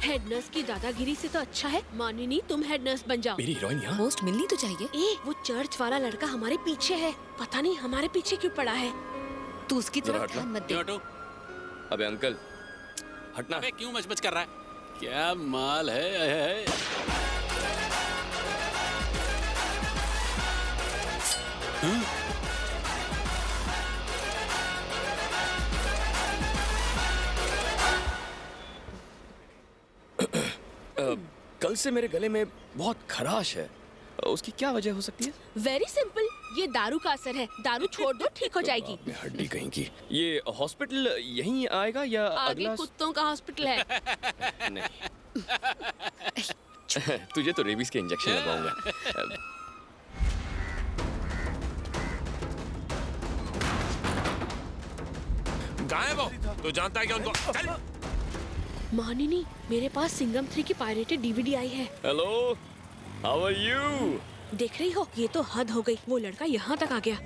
Head nurse की दादागिरी से तो अच्छा है मानिनी तुम हेड नर्स बन जाओ। मेरी हीरोइन यहाँ। पोस्ट मिलनी तो चाहिए। वो चर्च वाला लड़का हमारे पीछे है, पता नहीं हमारे पीछे क्यों पड़ा है। तू उसकी जरा तरफ हटना। ध्यान मत दे। क्यों हटो? अबे अंकल हटना। अबे क्यों मचमच कर रहा है? क्या माल है? कल से मेरे गले में बहुत खराश है, उसकी क्या वजह हो सकती है? वेरी सिंपल, ये दारू का असर है। दारू छोड़ दो ठीक हो जाएगी। बाप रे, हड्डी कहीं की। ये हॉस्पिटल यहीं आएगा या आगे अगला? कुत्तों का हॉस्पिटल है। नहीं। तुझे तो रेबीज के इंजेक्शन लगाऊंगा। कहाँ है वो? तू जानता है कि उनको चल। मानिनी मेरे पास सिंघम 3 की पायरेटेड डीवीडी आई है। Hello, how are you? देख रही हो, ये तो हद हो गई। वो लड़का यहाँ तक आ गया।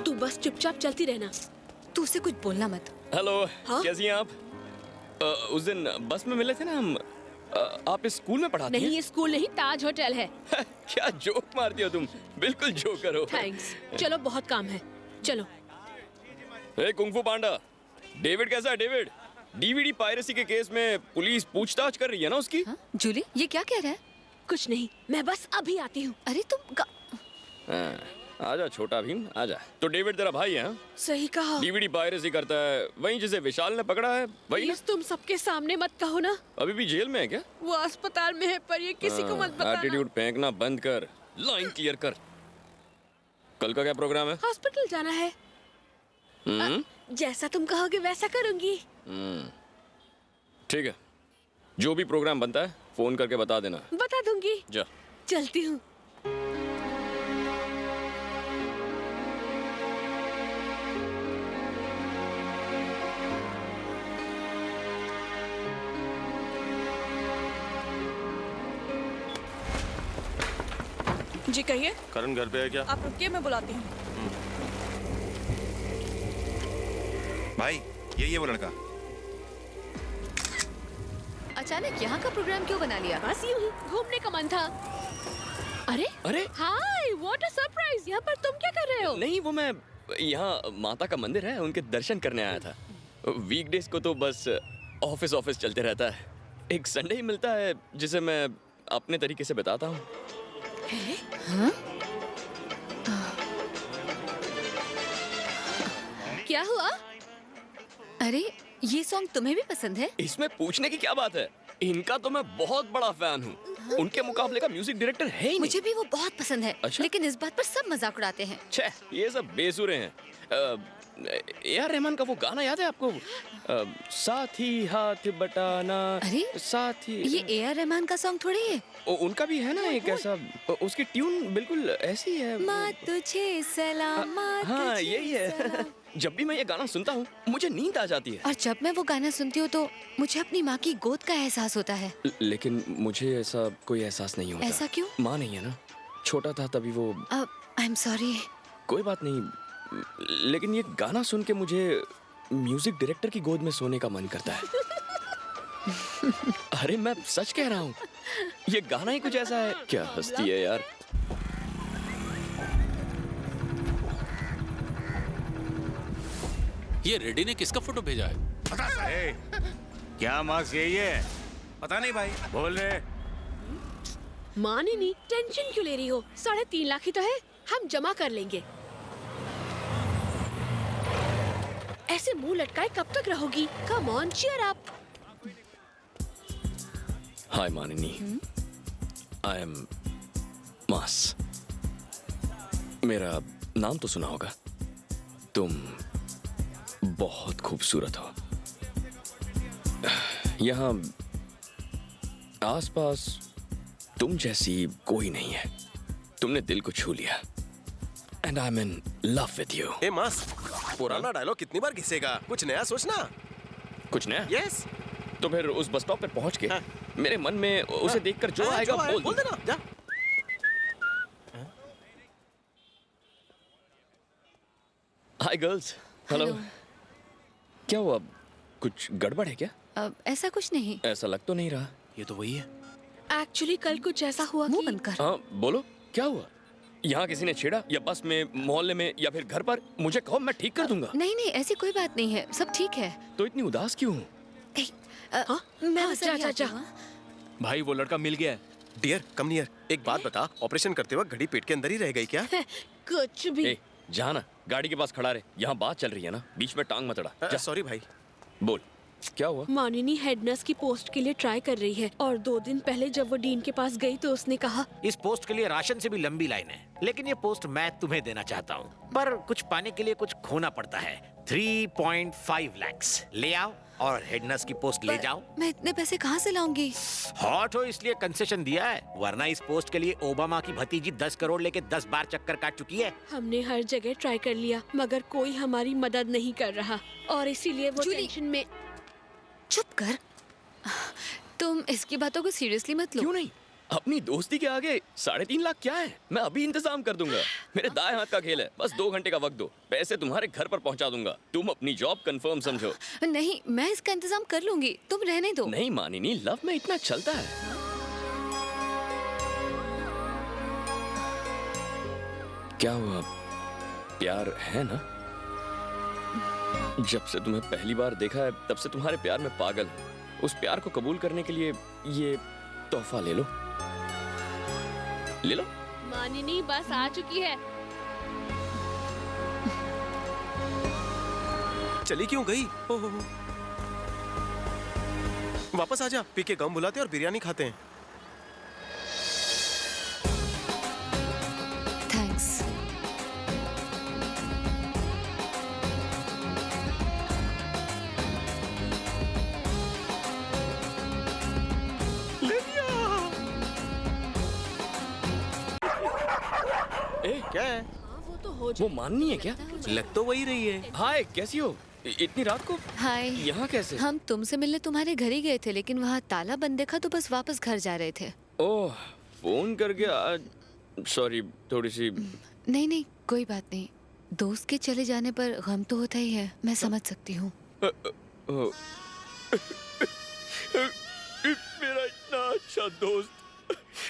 तू बस चुपचाप चलती रहना। तू उसे कुछ बोलना मत। हेलो, हाँ? कैसी हैं आप? उस दिन बस में मिले थे ना हम। आप इस स्कूल में पढ़ाती नहीं, हैं? ये स्कूल नहीं, ताज होटल है। क्या जोक मारती हो तुम? बिल्कुल जोकर हो। थैंक्स। चलो बहुत काम है, चलो। हे कुंफू पांडा, डेविड कैसा है? डेविड, डीवीडी पायरेसी के केस में पुलिस पूछताछ कर रही है ना उसकी? हाँ? जूली ये क्या कह रहा है? कुछ नहीं, मैं बस अभी आती हूँ। अरे तुम हाँ, आजा छोटा भीम आजा। तो डेविड तेरा भाई है? हाँ? सही कहा। डीवीडी पायरेसी करता है, वही जिसे विशाल ने पकड़ा है वही ना? प्लीज तुम सबके सामने मत कहो ना। अभी भी जेल में है क्या? वो अस्पताल में है, पर ये किसी को मत बताना। एटीट्यूड फेंकना बंद कर, लाइन क्लियर कर। कल का क्या प्रोग्राम है? हॉस्पिटल जाना है। जैसा तुम कहोगे वैसा करूंगी। ठीक है, जो भी प्रोग्राम बनता है फोन करके बता देना। बता दूंगी। जा। चलती हूँ। जी कहिए। करण घर पे है क्या? आप रुकिए, मैं बुलाती हूँ। भाई ये वो लड़का। अचानक यहाँ का प्रोग्राम क्यों बना लिया? बस यूं ही घूमने का मन था। अरे अरे हाय, व्हाट अ सरप्राइज। यहाँ पर तुम क्या कर रहे हो? नहीं, वो मैं यहाँ माता का मंदिर है, उनके दर्शन करने आया था। वीकडेज को तो बस ऑफिस ऑफिस चलते रहता है। एक संडे ही मिलता है जिसे मैं अपने तरीके से बिताता हूँ। क्या हुआ? अरे ये सॉन्ग तुम्हें भी पसंद है? इसमें पूछने की क्या बात है? इनका तो मैं बहुत बड़ा फैन हूँ। उनके मुकाबले का म्यूजिक डायरेक्टर है ही नहीं। मुझे भी वो बहुत पसंद है। अच्छा? लेकिन इस बात पर सब मजाक उड़ाते हैं। छे, ये सब बेसुरे हैं। A.R. रहमान का वो गाना याद है आपको? साथ ही हाथ बटाना। अरे साथ ही ये A.R. रहमान का सॉन्ग थोड़ी है। उनका भी है ना एक ऐसा, उसकी ट्यून बिल्कुल ऐसी है। माँ तुझे सलाम, माँ हाँ तुझे यही है। सलाम। जब भी मैं ये गाना सुनता हूँ मुझे नींद आ जाती है। और जब मैं वो गाना सुनती हूँ तो मुझे अपनी माँ की गोद का एहसास होता है। लेकिन मुझे ऐसा कोई एहसास नहीं होता। ऐसा क्यों? माँ नहीं है ना, छोटा था तभी वो। I am sorry. कोई बात नहीं, लेकिन ये गाना सुन के मुझे म्यूजिक डायरेक्टर की गोद में सोने का मन करता है। अरे मैं सच कह रहा हूँ, ये गाना ही कुछ ऐसा है। क्या हंसती है यार। ये रेडी ने किसका फोटो भेजा है? क्या मार्क्स यही है? पता नहीं भाई। बोल रहे। मानिनी टेंशन क्यों ले रही हो? 3.5 लाख ही तो है, हम जमा कर लेंगे। ऐसे मुंह लटकाए कब तक रहोगी? Come on, cheer up. Hi Manini, I am Mass. मेरा नाम तो सुना होगा। तुम बहुत खूबसूरत हो। यहाँ आसपास तुम जैसी कोई नहीं है। तुमने दिल को छू लिया। And I am in love with you. A Mass, पुराना डायलॉग कितनी बार घिसेगा? कुछ नया सोचना। कुछ नया? यस। तो फिर उस बस स्टॉप पर पहुंच के हाँ। मेरे मन में उसे देखकर जो आएगा बोल देना। जा। Hi girls. हेलो। क्या हुआ, कुछ गड़बड़ है क्या? ऐसा कुछ नहीं। ऐसा लग तो नहीं रहा। ये तो वही है। एक्चुअली कल कुछ ऐसा हुआ मुंह कि बंद कर। हाँ बोलो, क्या हुआ? यहाँ किसी ने छेड़ा या बस में, मोहल्ले में या फिर घर पर? मुझे कहो, मैं ठीक कर दूंगा। नहीं नहीं, ऐसी कोई बात नहीं है, सब ठीक है। तो इतनी उदास क्यों हूँ? मैं हाँ, बस जा, अभी जा, आती जा। हूँ, हाँ? भाई वो लड़का मिल गया है। डियर कम नियर, एक बात बता, ऑपरेशन करते वक्त घड़ी पेट के अंदर ही रह गई क्या? कुछ भी। ए, जा ना, गाड़ी के पास खड़ा रहे। यहाँ बात चल रही है ना, बीच में टांग मत अड़ा। जा, सॉरी भाई। बोल, क्या हुआ? मानिनी हेड नर्स की पोस्ट के लिए ट्राई कर रही है और 2 दिन पहले जब वो डीन के पास गई तो उसने कहा इस पोस्ट के लिए राशन से भी लंबी लाइन है, लेकिन ये पोस्ट मैं तुम्हें देना चाहता हूँ, पर कुछ पाने के लिए कुछ खोना पड़ता है। 3.5 लाख ले आओ और हेड नर्स की पोस्ट ले जाओ। मैं इतने पैसे कहाँ से लाऊंगी? हॉट हो इसलिए कंसेशन दिया है, वरना इस पोस्ट के लिए ओबामा की भतीजी 10 करोड़ लेके 10 बार चक्कर काट चुकी है। हमने हर जगह ट्राई कर लिया मगर कोई हमारी मदद नहीं कर रहा और इसीलिए वो जूली। टेंशन में। चुप कर। तुम इसकी बातों को सीरियसली मत लो। क्यों नहीं? अपनी दोस्ती के आगे 3.5 लाख क्या है? मैं अभी इंतजाम कर दूंगा। मेरे दाएं हाथ का खेल है, बस 2 घंटे का वक्त दो, पैसे तुम्हारे घर पर पहुंचा दूंगा। तुम अपनी जॉब कंफर्म समझो। नहीं, मैं इसका इंतजाम कर लूंगी, तुम रहने दो। नहीं मानिनी, लव में इतना चलता है। क्या हुआ, प्यार है ना? जब से तुम्हें पहली बार देखा है तब से तुम्हारे प्यार में पागल हूं। उस प्यार को कबूल करने के लिए ये तोहफा ले लो, ले लो। मानिनी बस आ चुकी है। चली क्यों गई? ओहो। वापस आजा, पी के गम बुलाते और बिरयानी खाते हैं। थैंक्स। ए, क्या है? वो तो हो वो माननी है क्या? लग तो वही रही है। हाय, कैसी हो? इतनी रात को हाय। यहाँ कैसे? हम तुमसे मिलने तुम्हारे घर ही गए थे, लेकिन वहाँ ताला बंद देखा तो बस वापस घर जा रहे थे। ओह, फोन करके आज। सॉरी, थोड़ी सी। नहीं नहीं, कोई बात नहीं। दोस्त के चले जाने पर गम तो होता ही है, मैं समझ सकती हूँ। मेरा इतना अच्छा दोस्त।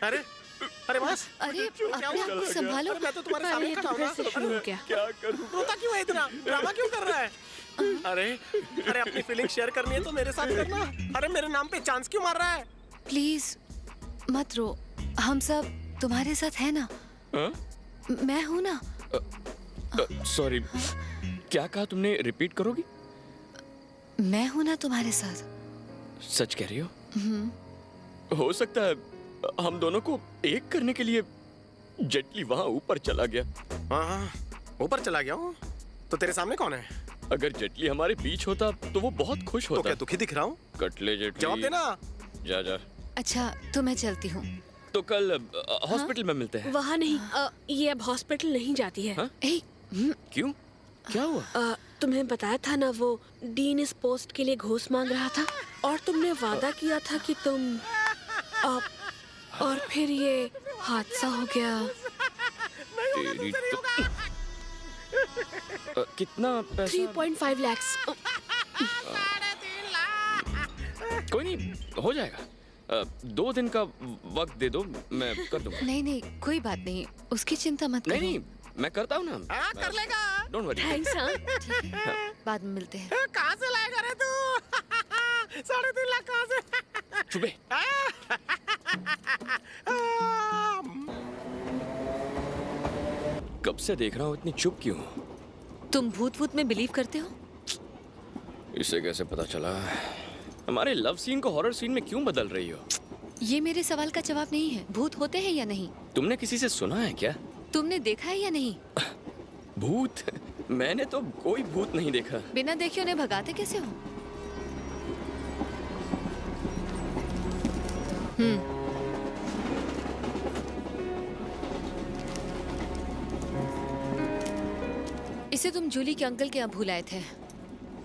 अरे अरे बस, अरे अपने आप को संभालो। मैं तो तुम्हारे सामने अरे, खड़ा तो हूँ ना। फिर से शुरू हो गया। क्या करूं? रोता क्यों है इतना? ड्रामा क्यों कर रहा है? अरे अरे, अपनी फीलिंग शेयर करनी है तो मेरे साथ करना। अरे मेरे नाम पे चांस क्यों मार रहा है? प्लीज मत रो, हम सब तुम्हारे साथ है ना। हाँ? मैं हूँ ना। सॉरी, क्या कहा तुमने? रिपीट करोगी? मैं हूँ ना तुम्हारे साथ। सच कह रही हो? हो सकता है हम दोनों को एक करने के लिए जेटली वहां ऊपर चला गया। हाँ, ऊपर चला गया हूँ। तो तेरे सामने कौन है? अगर जेटली हमारे बीच होता तो वो बहुत खुश तो होता। क्या दुखी दिख रहा हूँ? कटले जेटली, जवाब देना। जा जा। अच्छा, तो मैं चलती हूँ। तो कल हॉस्पिटल में मिलते हैं। वहाँ नहीं, ये अब हॉस्पिटल नहीं जाती है। हाँ? ए, क्यों, क्या हुआ? तुम्हें बताया था ना, वो डीन इस पोस्ट के लिए घूस मांग रहा था और तुमने वादा किया था कि तुम और फिर ये हादसा हो गया। तेरी तो कितना पैसा? 3.5 लाख। कोई नहीं, हो जाएगा। 2 दिन का वक्त दे दो, मैं कर दूंगा। नहीं नहीं, कोई बात नहीं, उसकी चिंता मत नहीं करो। नहीं, मैं करता हूँ ना। कर लेगा। Don't worry. थैंक्स। हाँ, ठीक है, बाद में मिलते हैं। कहाँ से लाएगा रे तू? 3.5 लाख कहाँ से? चुपे। कब से देख रहा हूँ, इतनी चुप क्यों? तुम भूत वूत में बिलीव करते हो? इसे कैसे पता चला? हमारे लव सीन को हॉरर सीन में क्यों बदल रही हो? ये मेरे सवाल का जवाब नहीं है। भूत होते हैं या नहीं? तुमने किसी से सुना है क्या? तुमने देखा है या नहीं? भूत? मैंने तो कोई भूत नहीं देखा। बिना देखे उन्हें भगाते कैसे हो? इसे तुम जूली के अंकल के यहाँ भूल आए थे।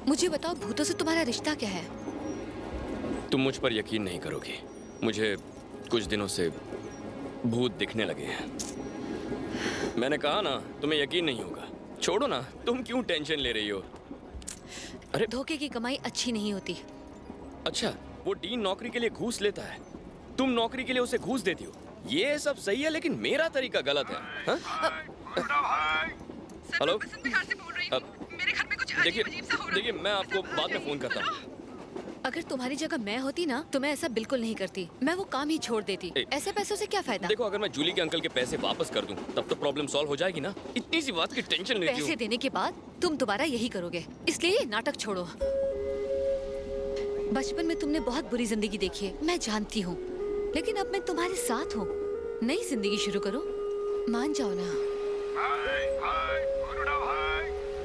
मुझे बताओ, भूतों से तुम्हारा रिश्ता क्या है? तुम मुझ पर यकीन नहीं करोगी, मुझे कुछ दिनों से भूत दिखने लगे हैं। मैंने कहा ना, तुम्हें यकीन नहीं होगा। छोड़ो ना, तुम क्यों टेंशन ले रही हो? अरे धोखे की कमाई अच्छी नहीं होती। अच्छा, वो डीन नौकरी के लिए घूस लेता है, तुम नौकरी के लिए उसे घूस देती हो। ये सब सही है, लेकिन मेरा तरीका गलत है। हाँ? हेलो, देखिए मैं आपको बाद में फोन करता हूँ। अगर तुम्हारी जगह मैं होती ना तो मैं ऐसा बिल्कुल नहीं करती। मैं वो काम ही छोड़ देती। ऐसे पैसों से क्या फायदा? देखो, अगर मैं जूली के अंकल के पैसे वापस कर दूं, तब तो प्रॉब्लम सॉल्व हो जाएगी ना। इतनी सी बात की टेंशन लेती पैसे हो। देने के बाद तुम दोबारा यही करोगे, इसलिए ये नाटक छोड़ो। बचपन में तुमने बहुत बुरी जिंदगी देखी है, मैं जानती हूँ, लेकिन अब मैं तुम्हारे साथ हूँ। नई जिंदगी शुरू करो, मान जाओ ना।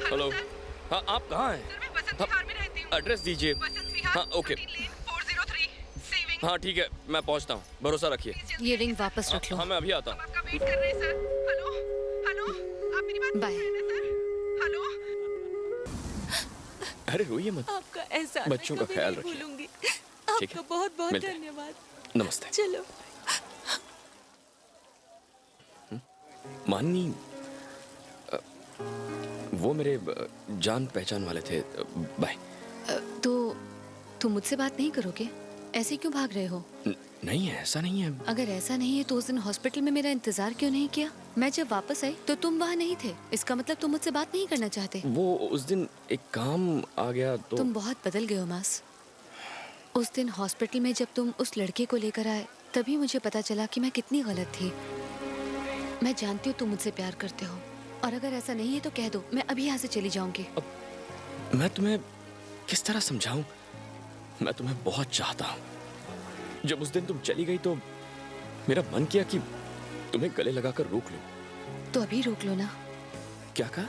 हेलो, हाँ आप कहाँ हैं? एड्रेस दीजिए। हाँ ओके, हाँ ठीक है, मैं पहुँचता हूँ, भरोसा रखिए। ये रिंग वापस रख लो। हाँ मैं अभी आता हूँ। बाय। अरे रोइए मत, आपका एहसान बच्चों का ख्याल रखिए। भूलूंगी। ठीक है, आपका बहुत बहुत मिलते हैं। धन्यवाद। नमस्ते। चलो। माननी, वो मेरे जान पहचान वाले थे। बाय। तो तुम मुझसे बात नहीं करोगे? ऐसे क्यों भाग रहे हो? नहीं है, ऐसा नहीं है। अगर ऐसा नहीं है तो उस दिन हॉस्पिटल में मेरा इंतजार क्यों नहीं किया? मैं जब वापस आई तो तुम वहाँ नहीं थे, इसका मतलब तुम मुझसे बात नहीं करना चाहते। वो उस दिन एक काम आ गया तो। तुम बहुत बदल गए हो मास। उस दिन हॉस्पिटल में जब तुम उस लड़के को लेकर आए, तभी मुझे पता चला कि मैं कितनी गलत थी। मैं जानती हूँ तुम मुझसे प्यार करते हो, और अगर ऐसा नहीं है तो कह दो, मैं अभी यहाँ से चली जाऊंगी। मैं तुम्हें किस तरह समझाऊं? मैं तुम्हें बहुत चाहता हूँ। जब उस दिन तुम चली गई तो मेरा मन किया कि तुम्हें गले लगाकर रोक लूं। तो अभी रोक लो ना। क्या कहा?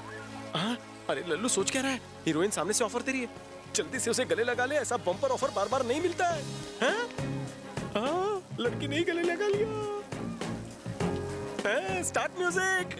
हाँ, अरे लल्लू सोच क्या रहा है? हीरोइन सामने से ऑफर दे रही है, जल्दी से उसे गले लगा ले। ऐसा बम्पर ऑफर बार बार नहीं मिलता है। हाँ? हाँ, लड़की ने ही गले लगा लिया। Start music.